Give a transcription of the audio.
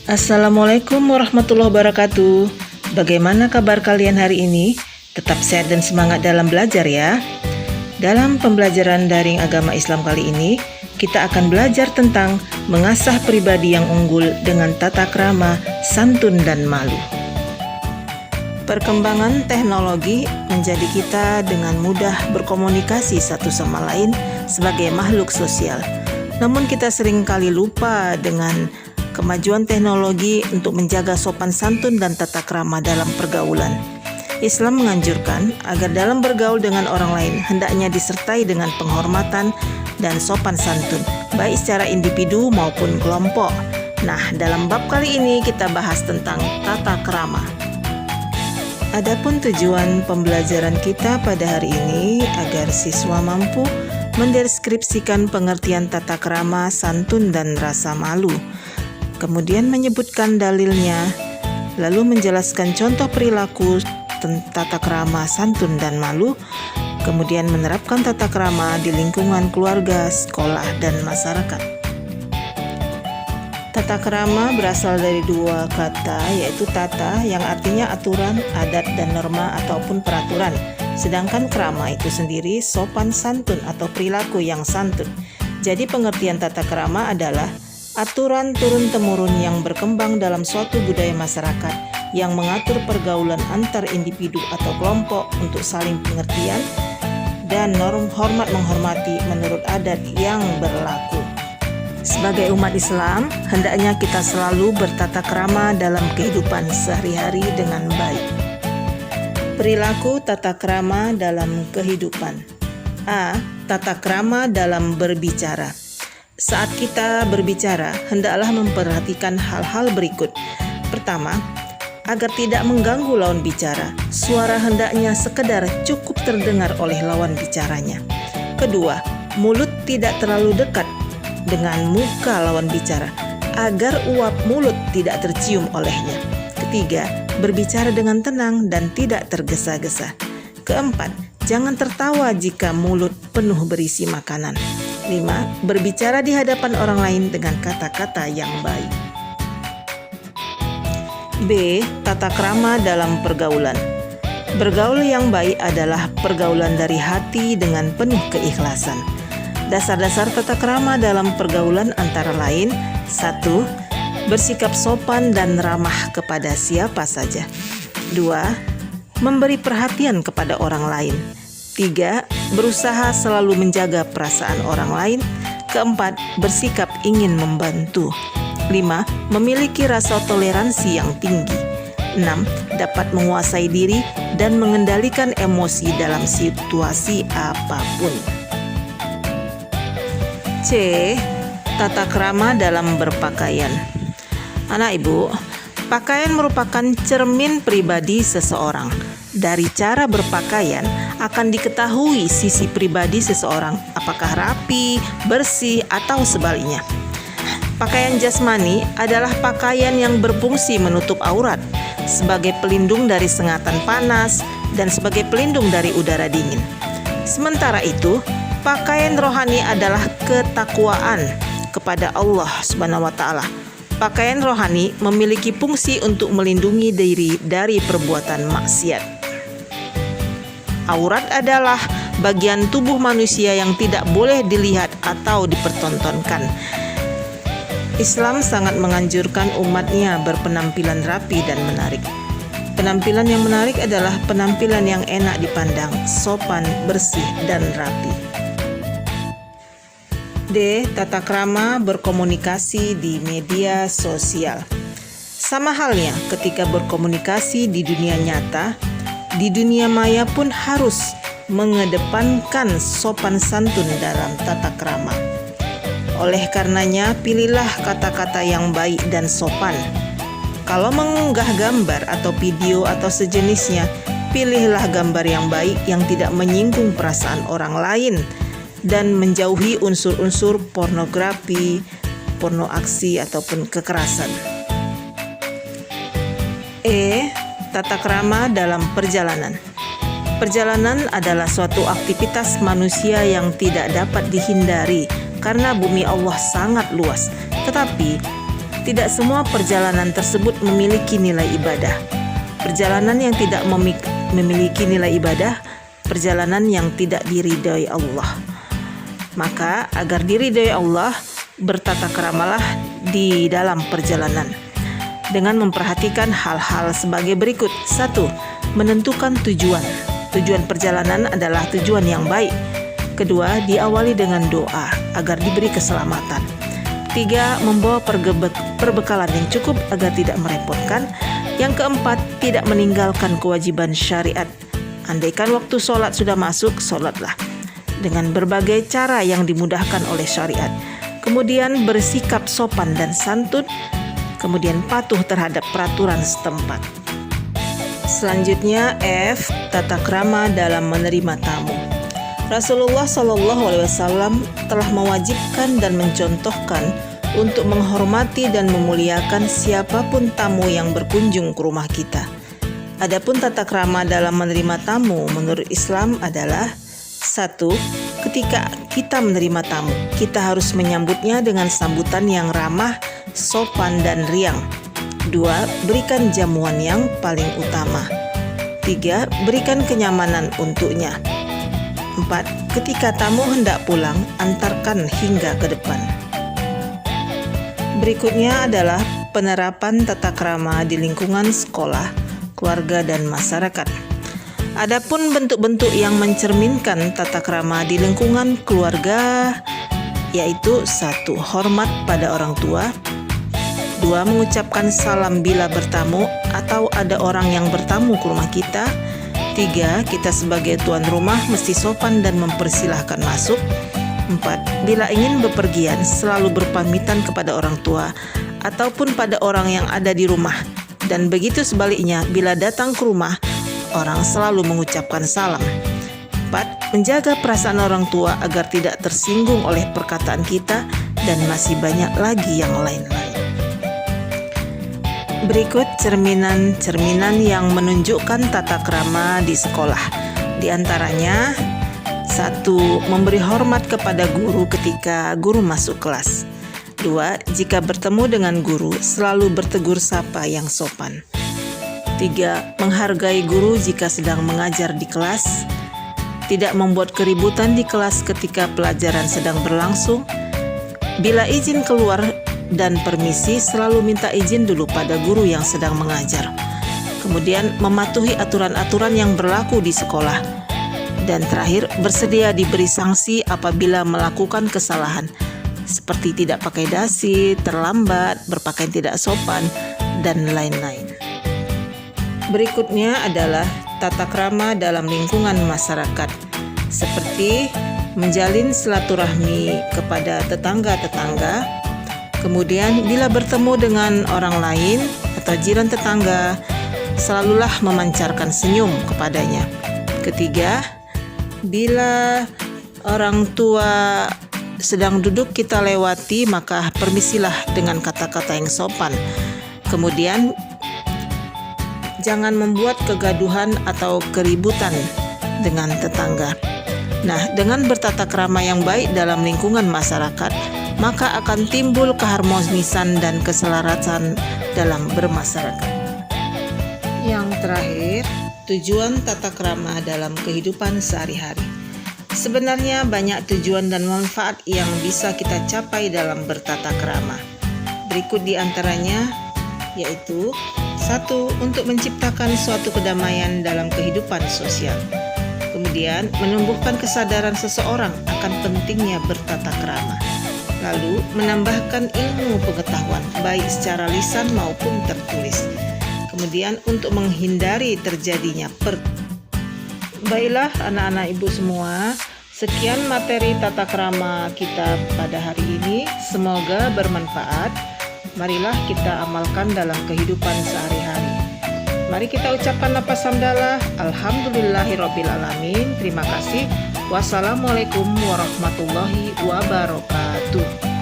Assalamualaikum warahmatullahi wabarakatuh. Bagaimana kabar kalian hari ini? Tetap sehat dan semangat dalam belajar ya. Dalam pembelajaran daring agama Islam kali ini, kita akan belajar tentang mengasah pribadi yang unggul dengan tata krama, santun, dan malu. Perkembangan teknologi menjadi kita dengan mudah berkomunikasi satu sama lain sebagai makhluk sosial. Namun kita seringkali lupa dengan kemajuan teknologi untuk menjaga sopan santun dan tata krama dalam pergaulan. Islam menganjurkan agar dalam bergaul dengan orang lain hendaknya disertai dengan penghormatan dan sopan santun, baik secara individu maupun kelompok. Nah, dalam bab kali ini kita bahas tentang tata krama. Adapun tujuan pembelajaran kita pada hari ini agar siswa mampu mendeskripsikan pengertian tata krama, santun, dan rasa malu. Kemudian menyebutkan dalilnya, lalu menjelaskan contoh perilaku tata krama, santun, dan malu, kemudian menerapkan tata krama di lingkungan keluarga, sekolah, dan masyarakat. Tata krama berasal dari dua kata, yaitu tata yang artinya aturan, adat, dan norma ataupun peraturan, sedangkan krama itu sendiri sopan santun atau perilaku yang santun. Jadi pengertian tata krama adalah aturan turun-temurun yang berkembang dalam suatu budaya masyarakat yang mengatur pergaulan antar individu atau kelompok untuk saling pengertian dan norm hormat menghormati menurut adat yang berlaku. Sebagai umat Islam, hendaknya kita selalu bertata krama dalam kehidupan sehari-hari dengan baik. Perilaku tata krama dalam kehidupan. A. Tata krama dalam berbicara. Saat kita berbicara, hendaklah memperhatikan hal-hal berikut. Pertama, agar tidak mengganggu lawan bicara, suara hendaknya sekedar cukup terdengar oleh lawan bicaranya. Kedua, mulut tidak terlalu dekat dengan muka lawan bicara, agar uap mulut tidak tercium olehnya. Ketiga, berbicara dengan tenang dan tidak tergesa-gesa. Keempat, jangan tertawa jika mulut penuh berisi makanan. 5. Berbicara di hadapan orang lain dengan kata-kata yang baik. B. Tata krama dalam pergaulan. Bergaul yang baik adalah pergaulan dari hati dengan penuh keikhlasan. Dasar-dasar tata krama dalam pergaulan antara lain: 1. Bersikap sopan dan ramah kepada siapa saja. 2. Memberi perhatian kepada orang lain. 3. Berusaha selalu menjaga perasaan orang lain. 4. Bersikap ingin membantu. 5. Memiliki rasa toleransi yang tinggi. 6. Dapat menguasai diri dan mengendalikan emosi dalam situasi apapun. C. Tata krama dalam berpakaian. Anak ibu, pakaian merupakan cermin pribadi seseorang. Dari cara berpakaian akan diketahui sisi pribadi seseorang, apakah rapi, bersih, atau sebaliknya. Pakaian jasmani adalah pakaian yang berfungsi menutup aurat, sebagai pelindung dari sengatan panas dan sebagai pelindung dari udara dingin. Sementara itu, pakaian rohani adalah ketakwaan kepada Allah Subhanahu wa Ta'ala. Pakaian rohani memiliki fungsi untuk melindungi diri dari perbuatan maksiat. Aurat adalah bagian tubuh manusia yang tidak boleh dilihat atau dipertontonkan. Islam sangat menganjurkan umatnya berpenampilan rapi dan menarik. Penampilan yang menarik adalah penampilan yang enak dipandang, sopan, bersih, dan rapi. D. Tata krama berkomunikasi di media sosial. Sama halnya ketika berkomunikasi di dunia nyata, di dunia maya pun harus mengedepankan sopan santun dalam tata krama. Oleh karenanya, pilihlah kata-kata yang baik dan sopan. Kalau mengunggah gambar atau video atau sejenisnya, pilihlah gambar yang baik yang tidak menyinggung perasaan orang lain dan menjauhi unsur-unsur pornografi, porno aksi, ataupun kekerasan. E. Tata krama dalam perjalanan. Perjalanan adalah suatu aktivitas manusia yang tidak dapat dihindari karena bumi Allah sangat luas. Tetapi Tidak semua perjalanan tersebut memiliki nilai ibadah. Perjalanan yang tidak memiliki nilai ibadah, perjalanan yang tidak diridhoi Allah. Maka agar diridhoi Allah, bertata kramalah di dalam perjalanan dengan memperhatikan hal-hal sebagai berikut. 1. Menentukan tujuan. Tujuan perjalanan adalah tujuan yang baik. Kedua, diawali dengan doa agar diberi keselamatan. 3. Membawa perbekalan yang cukup agar tidak merepotkan. Yang keempat, tidak meninggalkan kewajiban syariat. Andaikan waktu sholat sudah masuk, sholatlah dengan berbagai cara yang dimudahkan oleh syariat. Kemudian bersikap sopan dan santun. Kemudian patuh terhadap peraturan setempat. Selanjutnya F. Tata krama dalam menerima tamu. Rasulullah SAW telah mewajibkan dan mencontohkan untuk menghormati dan memuliakan siapapun tamu yang berkunjung ke rumah kita. Adapun tata krama dalam menerima tamu menurut Islam adalah: 1. Ketika kita menerima tamu, kita harus menyambutnya dengan sambutan yang ramah, sopan, dan riang. 2. Berikan jamuan yang paling utama. 3. Berikan kenyamanan untuknya. 4. Ketika tamu hendak pulang, antarkan hingga ke depan. Berikutnya adalah penerapan tata krama di lingkungan sekolah, keluarga, dan masyarakat. Adapun bentuk-bentuk yang mencerminkan tata krama di lingkungan keluarga yaitu: 1. Hormat pada orang tua. 2. Mengucapkan salam bila bertamu atau ada orang yang bertamu ke rumah kita. 3. Kita sebagai tuan rumah mesti sopan dan mempersilahkan masuk. 4. Bila ingin bepergian, selalu berpamitan kepada orang tua ataupun pada orang yang ada di rumah. Dan begitu sebaliknya, bila datang ke rumah, orang selalu mengucapkan salam. 4. Menjaga perasaan orang tua agar tidak tersinggung oleh perkataan kita, dan masih banyak lagi yang lain-lain. Berikut cerminan-cerminan yang menunjukkan tata krama di sekolah. Di antaranya: 1. Memberi hormat kepada guru ketika guru masuk kelas. 2. Jika bertemu dengan guru, selalu bertegur sapa yang sopan. 3. Menghargai guru jika sedang mengajar di kelas. Tidak membuat keributan di kelas ketika pelajaran sedang berlangsung. Bila izin keluar dan permisi, selalu minta izin dulu pada guru yang sedang mengajar. Kemudian mematuhi aturan-aturan yang berlaku di sekolah. Dan terakhir, bersedia diberi sanksi apabila melakukan kesalahan, seperti tidak pakai dasi, terlambat, berpakaian tidak sopan, dan lain-lain. Berikutnya adalah tata krama dalam lingkungan masyarakat, seperti menjalin silaturahmi kepada tetangga-tetangga. Kemudian bila bertemu dengan orang lain atau jiran tetangga, selalulah memancarkan senyum kepadanya. Ketiga, bila orang tua sedang duduk kita lewati, maka permisilah dengan kata-kata yang sopan. Kemudian jangan membuat kegaduhan atau keributan dengan tetangga. Nah, dengan bertata krama yang baik dalam lingkungan masyarakat, maka akan timbul keharmonisan dan keselarasan dalam bermasyarakat. Yang terakhir, tujuan tata krama dalam kehidupan sehari-hari. Sebenarnya banyak tujuan dan manfaat yang bisa kita capai dalam bertata krama. Berikut di antaranya yaitu: 1. Untuk menciptakan suatu kedamaian dalam kehidupan sosial. Kemudian menumbuhkan kesadaran seseorang akan pentingnya bertata krama. Lalu menambahkan ilmu pengetahuan baik secara lisan maupun tertulis. Kemudian untuk menghindari terjadinya Baiklah anak-anak ibu semua, sekian materi tata krama kita pada hari ini. Semoga bermanfaat. Marilah kita amalkan dalam kehidupan sehari-hari. Mari kita ucapkan lafaz hamdalah. Alhamdulillahirrabbilalamin. Terima kasih. Wassalamualaikum warahmatullahi wabarakatuh.